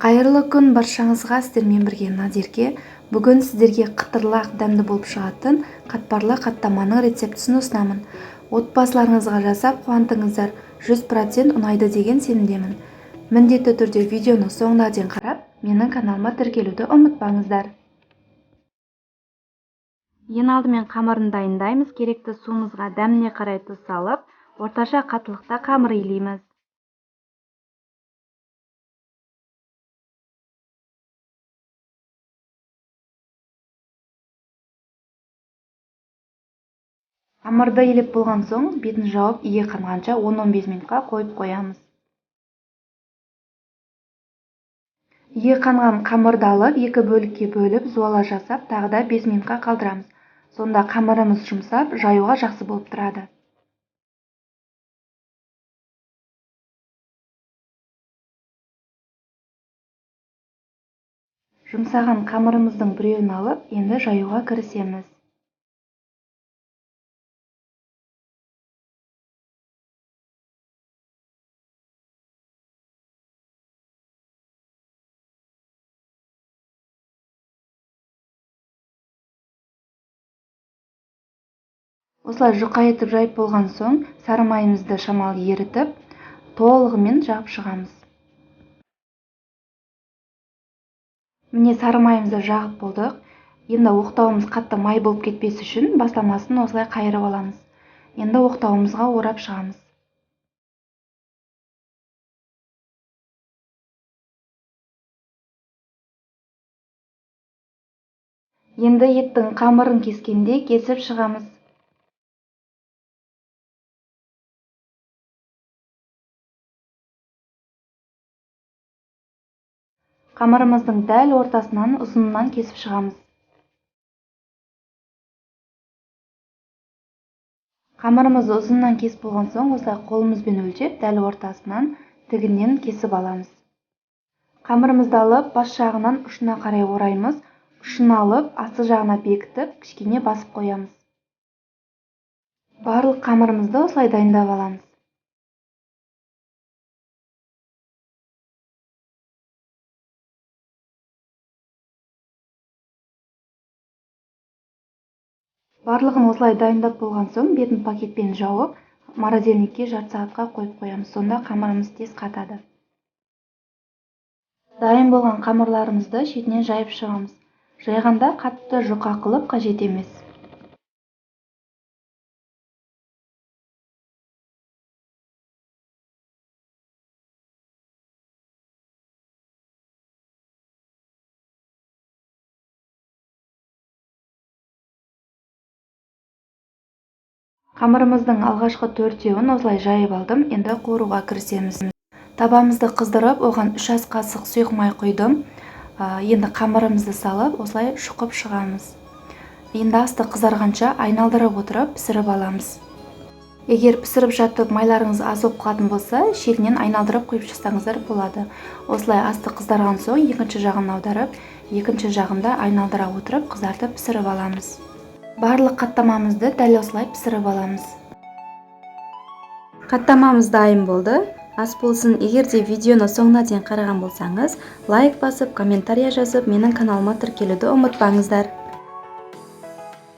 Қайырлы күн баршаңызға, сіздермен бірге Надерке. Бүгін сіздерге қытырлақ дәмді болып шығатын қатпарлы қаттаманың рецептісін ұсынамын. Отбасыларыңызға жасап қуантыңыздар, 100% ұнайды деген сенімдемін. Міндетті түрде видеоны соңына дейін қарап, менің каналыма тіркелуді ұмытпаңыздар. Ең алдымен қамырын дайындаймыз. Керекті суымызға дәміне қарай тұз салып, орташа қаттылықта қамыр илейміз. Қамырды илеп болған соң, бетін жауып, иге қанғанша 10-15 минутқа қойып қоямыз. Иге қанған қамырды алып, екі бөлікке бөліп, зуала жасап, тағы да 5 минутқа қалдырамыз. Сонда қамырымыз жұмсап, жаюға жақсы болып тұрады. Жұмсаған қамырымыздың біреуін алып, енді жаюға кірісеміз. Осылай жұқа етіп жайып болған соң, сары майымызды шамалы ерітіп, толығымен жағып шығамыз. Міне сары майымызды жағып болдық. Енді оқтауымыз қатты май болып кетпес үшін бастамасын осылай қайырып аламыз. Енді оқтауымызға орап шығамыз. Енді еттің қамырын кескенде кесіп шығамыз. Қамырымыздың дәл ортасынан ұзынынан кесіп шығамыз. Қамырымызды ұзыннан кесіп болған соң, осылай қолымызбен өлшеп, дәл ортасынан тігінен кесіп аламыз. Қамырымызды алып, бас жағынан ұшына қарай ораймыз. Ұшын алып, асты жағына бекітіп, кішкене басып қоямыз. Барлық қамырымызды осылай дайындап аламыз. Барлығын осылай дайындап болған соң, бетін пакетпен жауып, морозильникке жарты сағатқа қойып қоямыз. Сонда қамырымыз тез қатады. Дайын болған қамырларымызды шетінен жайып шығамыз. Жайғанда қатты жұқа қылып қажет емес. Қамырымыздың алғашқы 4-еуін осылай жайып алдым. Енді қуыруға кірісеміз. Табамызды қыздырып, оған 3 ас қасық сұйық май құйдым. Енді қамырымызды салып, осылай шұқып шығамыз. Енді асты қызарғанша айналдырып отырып пісіріп аламыз. Егер пісіріп жатып майларыңыз аз болып қалатын болса, шетінен айналдырып құйып шықсаңыздар болады. Осылай асты қызарған соң, екінші жағын аударып, екінші жағында айналдыра отырып қызартып пісіріп аламыз. Барлық қаттамамызды дәл осылай пісіріп аламыз. Қаттамамыз дайын болды. Ас болсын, егер де видеоны соңына дейін қараған болсаңыз, лайк басып, комментария жазып, менің каналыма тіркелуді ұмытпаңыздар.